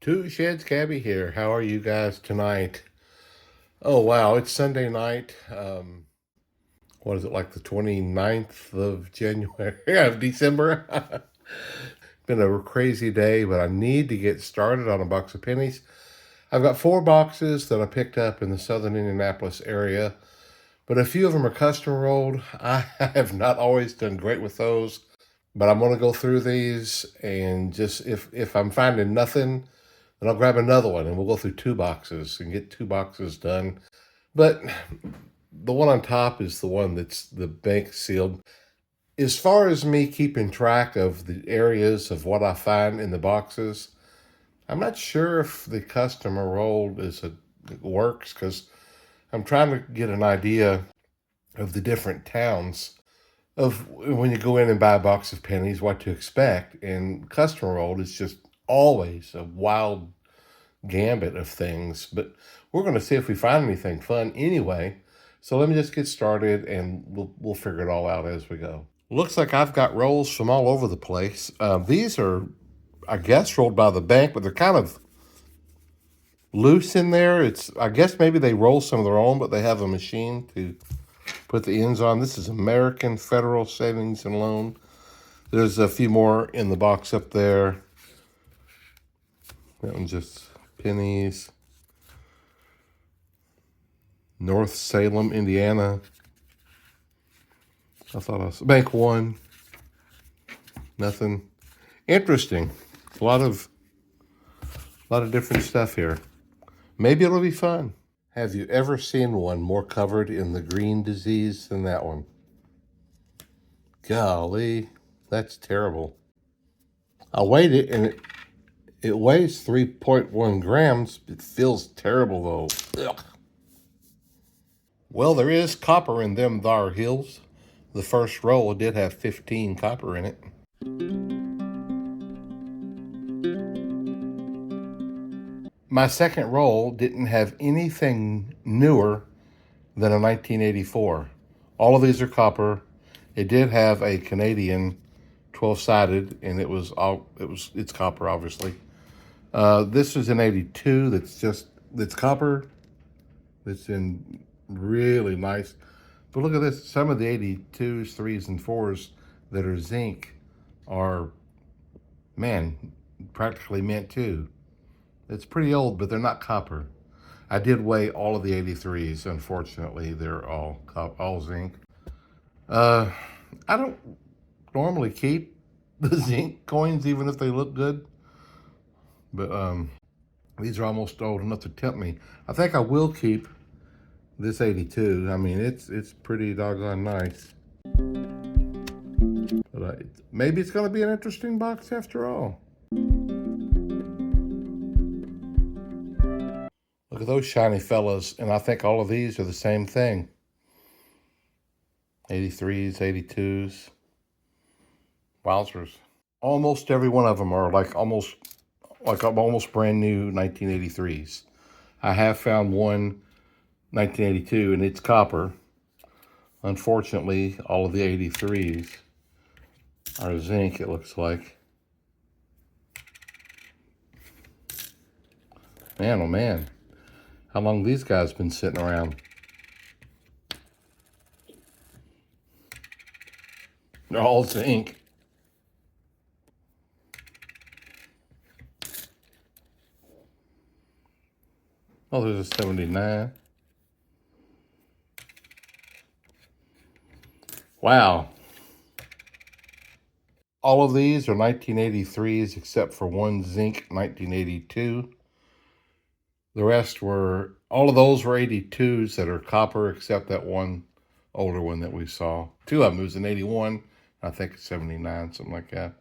Two Sheds Cabby here. How are you guys tonight? Oh, wow. It's Sunday night. What is it, like the 29th of January? Yeah, of December. Been a crazy day, but I need to get started on a box of pennies. I've got 4 boxes that I picked up in the southern Indianapolis area, but a few of them are custom rolled. I have not always done great with those, but I'm going to go through these and just if I'm finding nothing, then I'll grab another one and we'll go through 2 boxes and get 2 boxes done. But the one on top is the one that's the bank sealed. As far as me keeping track of the areas of what I find in the boxes, I'm not sure if the customer rolled works, because I'm trying to get an idea of the different towns of when you go in and buy a box of pennies, what to expect. And customer rolled is just always a wild gambit of things, but we're going to see if we find anything fun anyway. So let me just get started and we'll figure it all out as we go. Looks like I've got rolls from all over the place. These are, I guess, rolled by the bank, but they're kind of loose in there. I guess maybe they roll some of their own, but they have a machine to put the ends on. This is American Federal Savings and Loan. There's a few more in the box up there. That one's just pennies. North Salem, Indiana. I thought I was Bank One. Nothing. Interesting. A lot of different stuff here. Maybe it'll be fun. Have you ever seen one more covered in the green disease than that one? Golly, that's terrible. I weighed it and it weighs 3.1 grams. It feels terrible though. Ugh. Well, there is copper in them thar hills. The first roll did have 15 copper in it. My second roll didn't have anything newer than a 1984. All of these are copper. It did have a Canadian 12-sided, and it's copper, obviously. This is an 82 that's copper. It's in really nice. But look at this. Some of the 82s, 3s, and 4s that are zinc are, man, practically mint too. It's pretty old, but they're not copper. I did weigh all of the 83s. Unfortunately, they're all zinc. I don't normally keep the zinc coins, even if they look good. But these are almost old enough to tempt me. I think I will keep this 82. I mean, it's pretty doggone nice. But maybe it's going to be an interesting box after all. Look at those shiny fellas, and I think all of these are the same thing. 83s, 82s. Wowzers. Almost every one of them are almost brand new 1983s. I have found one 1982, and it's copper. Unfortunately, all of the 83s are zinc, it looks like. Man, oh man. How long these guys been sitting around? They're all zinc. Oh, there's a 79. Wow. All of these are 1983s except for one zinc 1982. The rest all of those were 82s that are copper, except that one older one that we saw. 2 of them was an 81, I think it's 79, something like that.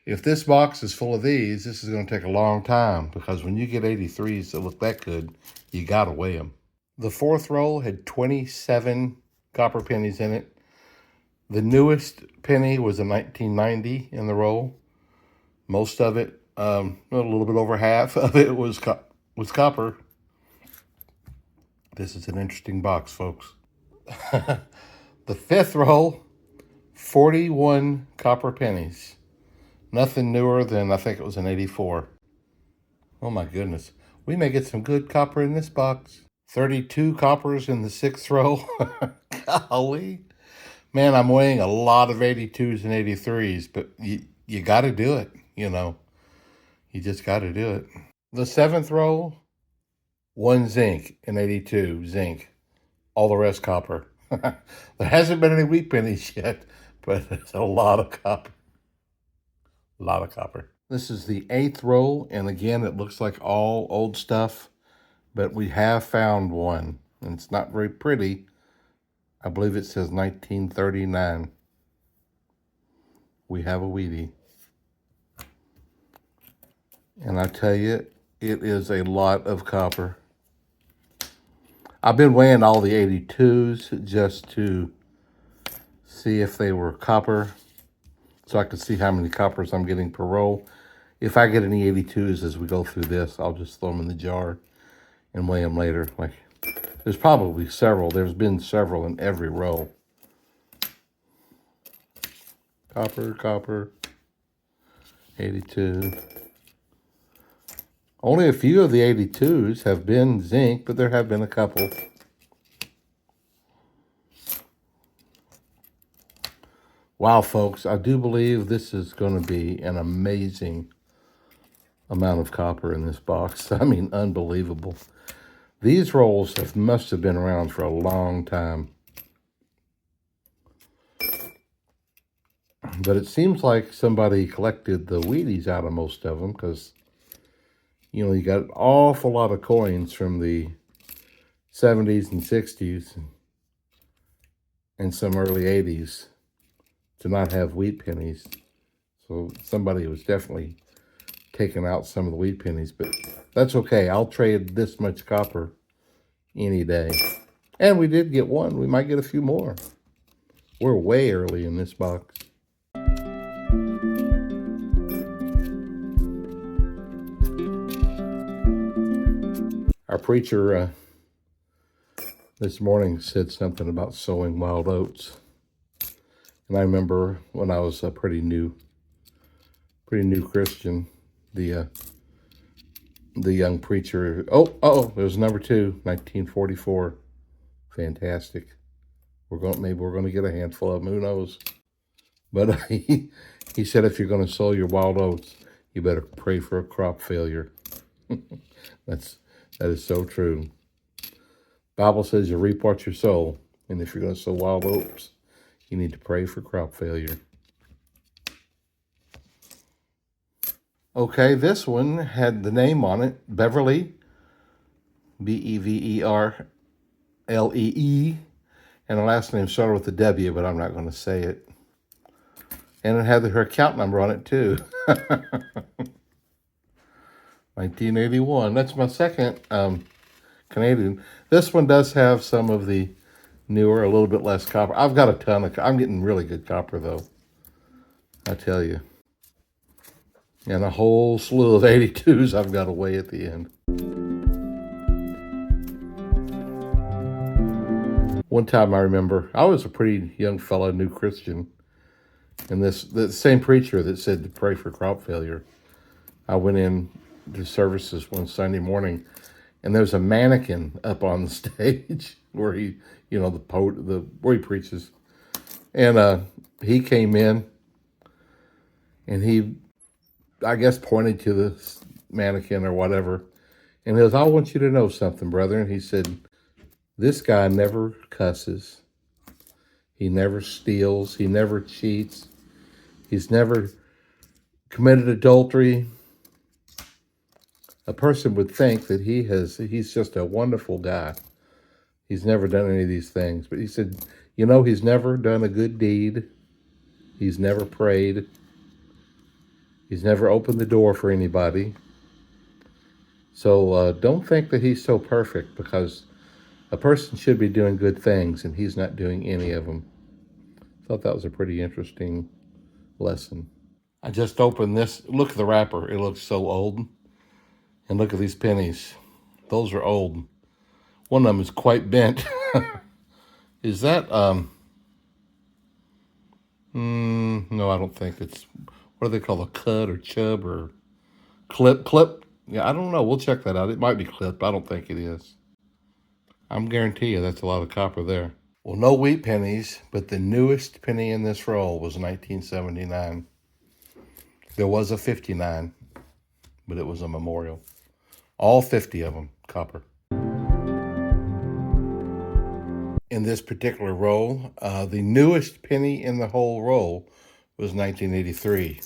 If this box is full of these, this is going to take a long time, because when you get 83s that look that good, you got to weigh them. The fourth roll had 27 copper pennies in it. The newest penny was a 1990 in the roll. Most of it, a little bit over half of it was copper. This is an interesting box, folks. The fifth roll, 41 copper pennies. Nothing newer than, I think it was an 84. Oh my goodness. We may get some good copper in this box. 32 coppers in the sixth row. Golly. Man, I'm weighing a lot of 82s and 83s, but you got to do it, you know. You just got to do it. The seventh row, one zinc and 82 zinc. All the rest copper. There hasn't been any wheat pennies yet, but it's a lot of copper. A lot of copper. This is the eighth row, and again, it looks like all old stuff, but we have found one, and it's not very pretty. I believe it says 1939. We have a wheatie. And I tell you, it is a lot of copper. I've been weighing all the 82s just to see if they were copper, so I could see how many coppers I'm getting per roll. If I get any 82s as we go through this, I'll just throw them in the jar and weigh them later. Like, there's probably several. There's been several in every row. Copper, copper, 82. Only a few of the 82s have been zinc, but there have been a couple. Wow, folks, I do believe this is going to be an amazing amount of copper in this box. I mean, unbelievable. These rolls must have been around for a long time. But it seems like somebody collected the Wheaties out of most of them because, you know, you got an awful lot of coins from the 70s and 60s and some early 80s to not have wheat pennies. So somebody was definitely taking out some of the wheat pennies, but that's okay. I'll trade this much copper any day. And we did get one. We might get a few more. We're way early in this box. Our preacher this morning said something about sowing wild oats. And I remember when I was a pretty new Christian, the young preacher. Oh, there's number 2, 1944. Fantastic. Maybe we're going to get a handful of them. Who knows? But he said if you're going to sow your wild oats, you better pray for a crop failure. That is so true. Bible says you reap what you sow, and if you're going to sow wild oats, you need to pray for crop failure. Okay, this one had the name on it, Beverly, Beverlee, and the last name started with a W, but I'm not going to say it. And it had her account number on it, too. 1981. That's my second Canadian. This one does have some of the newer, a little bit less copper. I've got a ton of, I'm getting really good copper, though. I tell you. And a whole slew of 82s I've got to weigh at the end. One time I remember, I was a pretty young fellow, new Christian, and the same preacher that said to pray for crop failure, I went in to services one Sunday morning, and there's a mannequin up on the stage where he, you know, where he preaches, and he came in, and he, I guess, pointed to the mannequin or whatever, and he goes, "I want you to know something, brother." And he said, "This guy never cusses. He never steals. He never cheats. He's never committed adultery." A person would think that he's just a wonderful guy. He's never done any of these things. But he said, you know, he's never done a good deed. He's never prayed. He's never opened the door for anybody. So don't think that he's so perfect, because a person should be doing good things, and he's not doing any of them. Thought that was a pretty interesting lesson. I just opened this. Look at the wrapper. It looks so old. And look at these pennies. Those are old. One of them is quite bent. Is that, no, I don't think it's, what do they call a cud or chub or clip? Yeah, I don't know. We'll check that out. It might be clipped. I don't think it is. I'm guarantee you that's a lot of copper there. Well, no wheat pennies, but the newest penny in this roll was 1979. There was a 59, but it was a memorial. All 50 of them, copper. In this particular roll, the newest penny in the whole roll was 1983.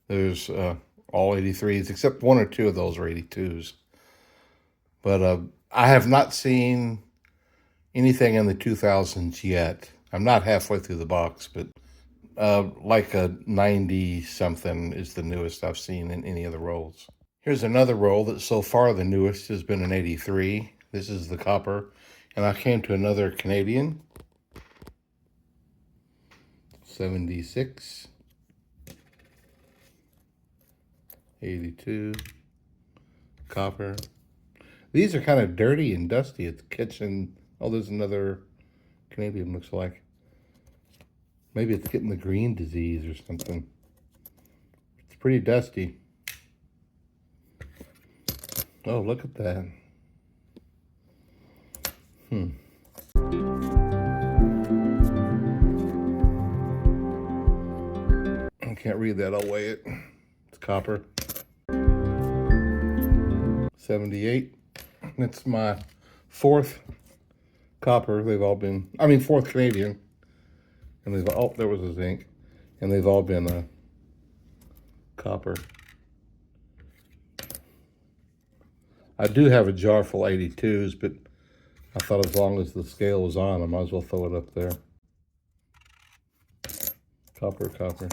There's all 83s, except one or two of those are 82s. But I have not seen anything in the 2000s yet. I'm not halfway through the box, but like a 90-something is the newest I've seen in any of the rolls. Here's another roll that so far the newest has been an 83. This is the copper. And I came to another Canadian. 76. 82. Copper. These are kind of dirty and dusty. It's catching. Oh, there's another Canadian, looks like. Maybe it's getting the green disease or something. It's pretty dusty. Oh, look at that. I can't read that. I'll weigh it. It's copper. 78. It's my fourth copper. They've all been, fourth Canadian. And they've, oh, there was a zinc. And they've all been copper. I do have a jar full of 82s, but I thought as long as the scale was on, I might as well throw it up there. Copper, copper.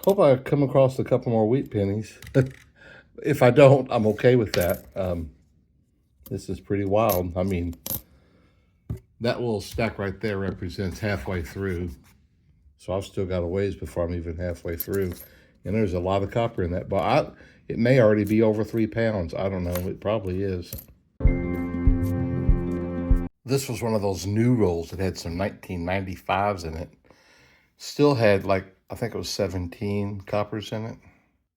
Hope I come across a couple more wheat pennies. If I don't, I'm okay with that. This is pretty wild. I mean, that little stack right there represents halfway through. So I've still got a ways before I'm even halfway through. And there's a lot of copper in that. But it may already be over 3 pounds. I don't know. It probably is. This was one of those new rolls that had some 1995s in it. Still had, like, I think it was 17 coppers in it.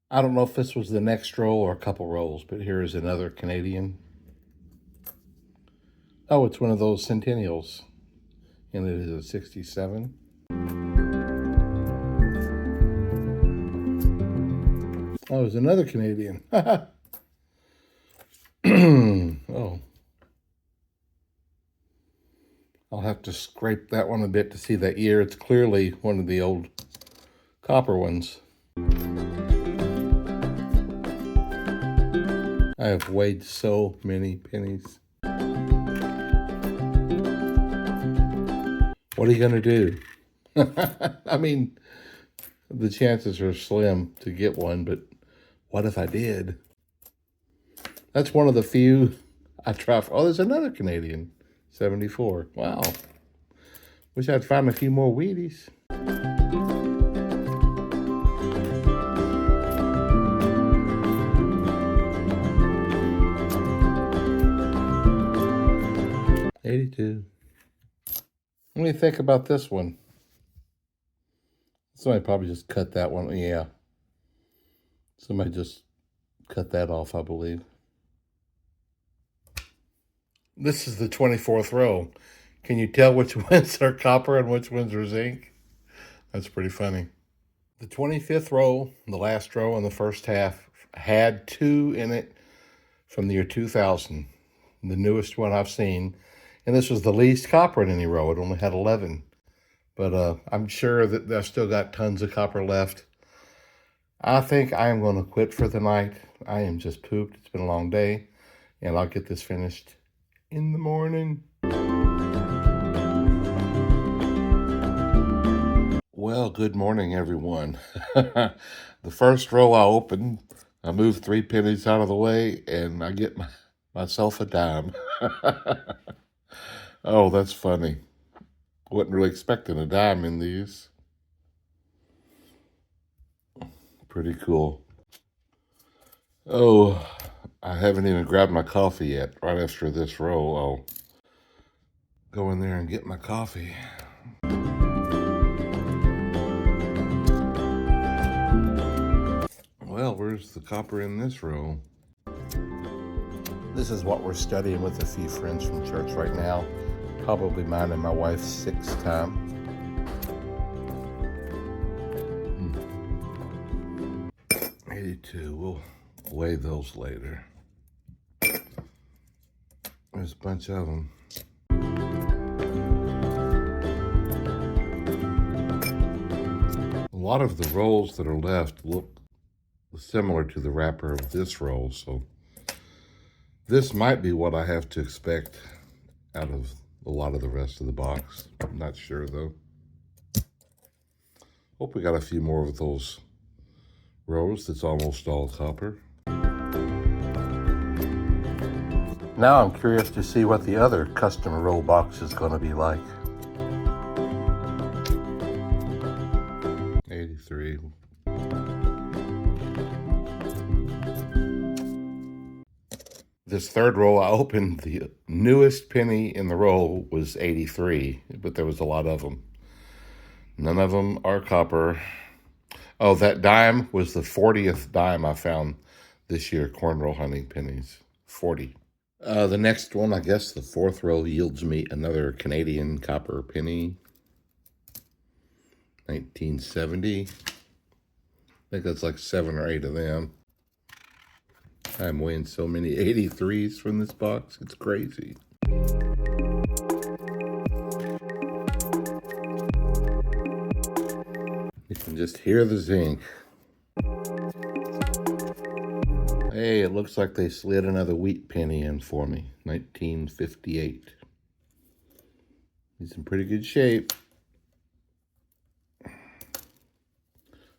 I don't know if this was the next roll or a couple rolls, but here is another Canadian. Oh, it's one of those centennials. And it is a 67. Oh, it's another Canadian. Oh. I'll have to scrape that one a bit to see that year. It's clearly one of the old copper ones. I have weighed so many pennies. What are you going to do? I mean, the chances are slim to get one, but what if I did? That's one of the few I try for. Oh, there's another Canadian. 74. Wow. Wish I'd find a few more Wheaties. $82. What do you think about this one? Somebody probably just cut that one. Yeah. Somebody just cut that off, I believe. This is the 24th row. Can you tell which ones are copper and which ones are zinc? That's pretty funny. The 25th row, the last row in the first half, had 2 in it from the year 2000. The newest one I've seen. And this was the least copper in any row. It only had 11. But I'm sure that I've still got tons of copper left. I think I am going to quit for the night. I am just pooped. It's been a long day. And I'll get this finished in the morning. Well, good morning, everyone. The first row I opened, I moved 3 pennies out of the way, and I get myself a dime. Oh, that's funny. Wasn't really expecting a dime in these. Pretty cool. Oh, I haven't even grabbed my coffee yet. Right after this row, I'll go in there and get my coffee. Well, where's the copper in this row? This is what we're studying with a few friends from church right now. Probably mine and my wife's sixth time. 82. We'll weigh those later. There's a bunch of them. A lot of the rolls that are left look similar to the wrapper of this roll, so this might be what I have to expect out of a lot of the rest of the box. I'm not sure though. Hope we got a few more of those rolls that's almost all copper. Now I'm curious to see what the other custom roll box is going to be like. 83. This third roll I opened, the newest penny in the roll was 83, but there was a lot of them. None of them are copper. Oh, that dime was the 40th dime I found this year, cornroll hunting pennies. 40. The next one, I guess the fourth row, yields me another Canadian copper penny. 1970. I think that's like 7 or 8 of them. I'm weighing so many 83s from this box. It's crazy. You can just hear the zinc. Hey, it looks like they slid another wheat penny in for me. 1958. He's in pretty good shape.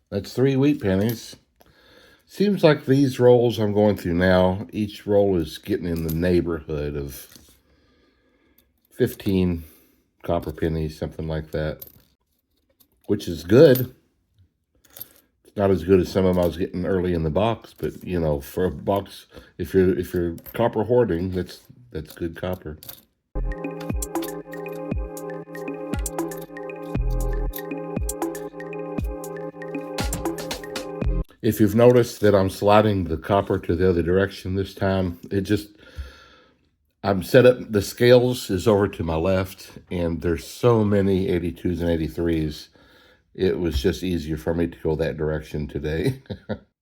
That's 3 wheat pennies. Seems like these rolls I'm going through now, each roll is getting in the neighborhood of 15 copper pennies, something like that, which is good. It's not as good as some of them I was getting early in the box, but you know, for a box, if you're copper hoarding, that's good copper. If you've noticed that I'm sliding the copper to the other direction this time, I'm set up, the scales is over to my left, and there's so many 82s and 83s. It was just easier for me to go that direction today.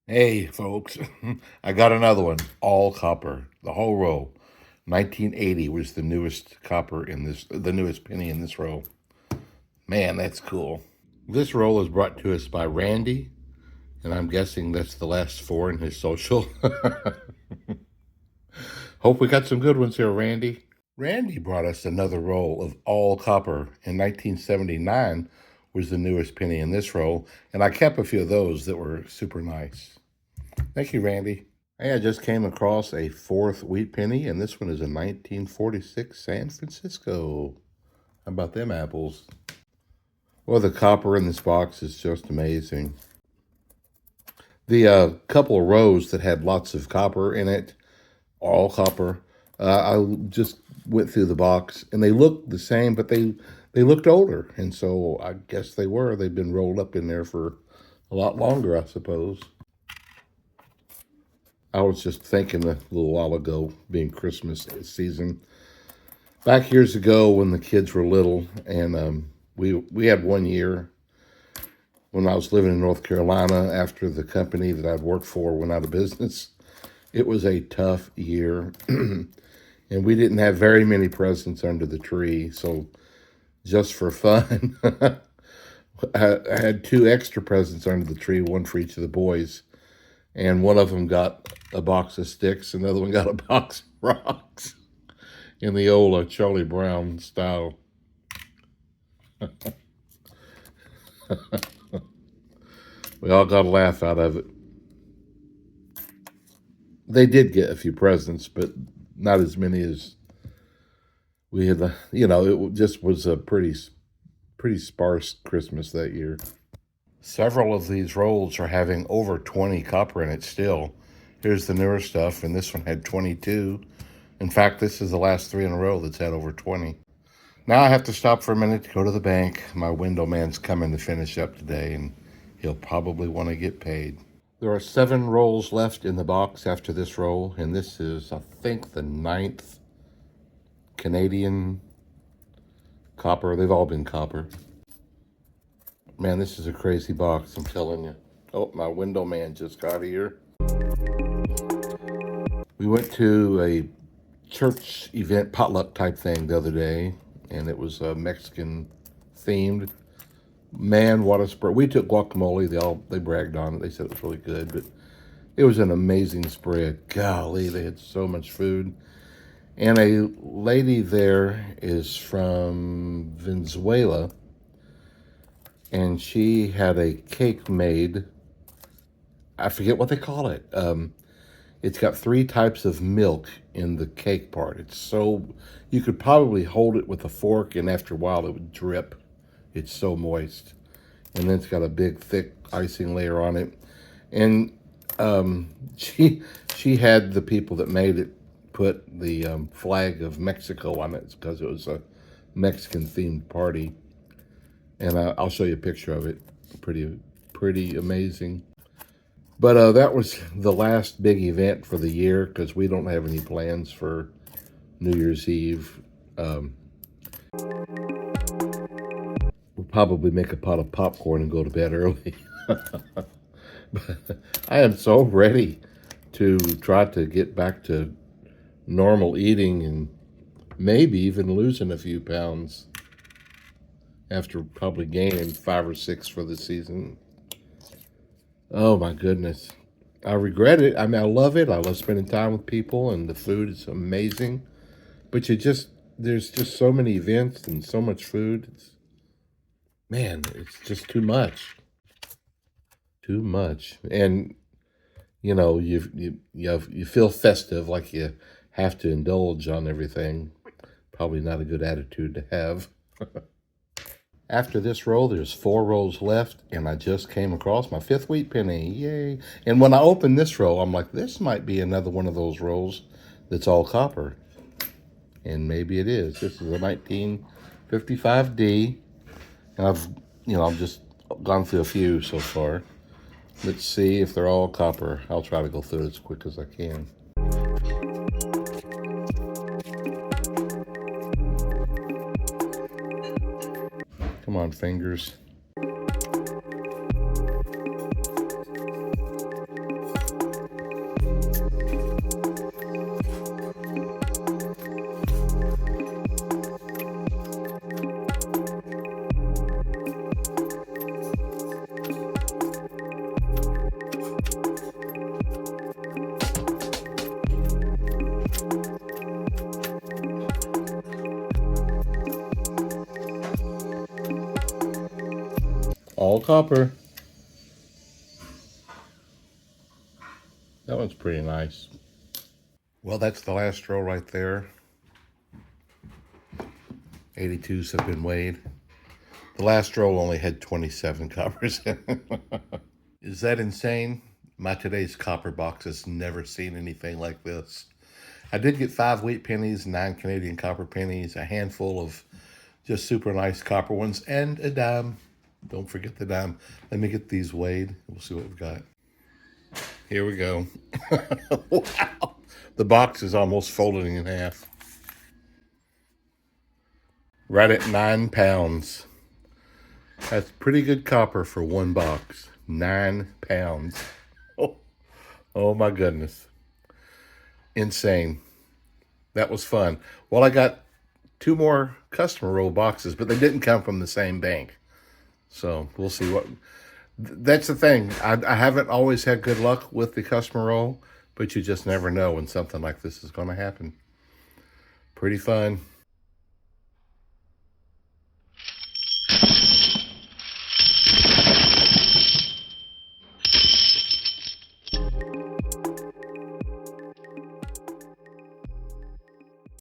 Hey, folks, I got another one, all copper, the whole row. 1980 was the newest copper in this, the newest penny in this row. Man, that's cool. This roll is brought to us by Randy. And I'm guessing that's the last 4 in his social. Hope we got some good ones here, Randy. Randy brought us another roll of all copper. In 1979 was the newest penny in this roll. And I kept a few of those that were super nice. Thank you, Randy. Hey, I just came across a 4th wheat penny, and this one is a 1946 San Francisco. How about them apples? Well, the copper in this box is just amazing. The couple of rows that had lots of copper in it, all copper, I just went through the box, and they looked the same, but they looked older, and so I guess they were. They've been rolled up in there for a lot longer, I suppose. I was just thinking a little while ago, being Christmas season, back years ago when the kids were little, and we had one year when I was living in North Carolina after the company that I'd worked for went out of business. It was a tough year, and we didn't have very many presents under the tree, so just for fun, I had 2 extra presents under the tree, one for each of the boys, and one of them got a box of sticks, another one got a box of rocks, in the old Charlie Brown style. We all got a laugh out of it. They did get a few presents, but not as many as we had. You know, it just was a pretty sparse Christmas that year. Several of these rolls are having over 20 copper in it still. Here's the newer stuff, and this one had 22. In fact, this is the last 3 in a row that's had over 20. Now I have to stop for a minute to go to the bank. My window man's coming to finish up today, and he'll probably want to get paid. There are 7 rolls left in the box after this roll, and this is, I think, the 9th Canadian copper. They've all been copper. Man, this is a crazy box, I'm telling you. Oh, my window man just got here. We went to a church event, potluck type thing the other day, and it was Mexican themed. Man, what a spread. We took guacamole. They bragged on it. They said it was really good, but it was an amazing spread. Golly, they had so much food. And a lady there is from Venezuela, and she had a cake made. I forget what they call it. It's got 3 types of milk in the cake part. It's so, you could probably hold it with a fork, and after a while it would drip. It's so moist. And then it's got a big, thick icing layer on it. And she had the people that made it put the flag of Mexico on it because it was a Mexican-themed party. And I'll show you a picture of it. Pretty amazing. But that was the last big event for the year because we don't have any plans for New Year's Eve. We'll probably make a pot of popcorn and go to bed early. But I am so ready to try to get back to normal eating and maybe even losing a few pounds after probably gaining 5 or 6 for the season. Oh my goodness. I regret it. I mean, I love it. I love spending time with people, and the food is amazing. But there's just so many events and so much food. Man, it's just too much. Too much. And, you know, you feel festive, like you have to indulge on everything. Probably not a good attitude to have. After this roll, there's 4 rolls left, and I just came across my 5th wheat penny. Yay. And when I opened this roll, I'm like, this might be another one of those rolls that's all copper. And maybe it is. This is a 1955D. And I've just gone through a few so far. Let's see if they're all copper. I'll try to go through it as quick as I can. Come on, fingers. All copper. That one's pretty nice. Well, that's the last row right there. 82s have been weighed. The last row only had 27 coppers. Is that insane? My today's copper box has never seen anything like this. I did get 5 wheat pennies, 9 Canadian copper pennies, a handful of just super nice copper ones, and a dime. Don't forget the dime. Let me get these weighed. We'll see what we've got. Here we go. Wow. The box is almost folding in half. Right at 9 pounds. That's pretty good copper for one box. 9 pounds. Oh my goodness. Insane. That was fun. Well, I got 2 more customer roll boxes, but they didn't come from the same bank. So we'll see what. That's the thing. I haven't always had good luck with the customer roll, but you just never know when something like this is going to happen. Pretty fun.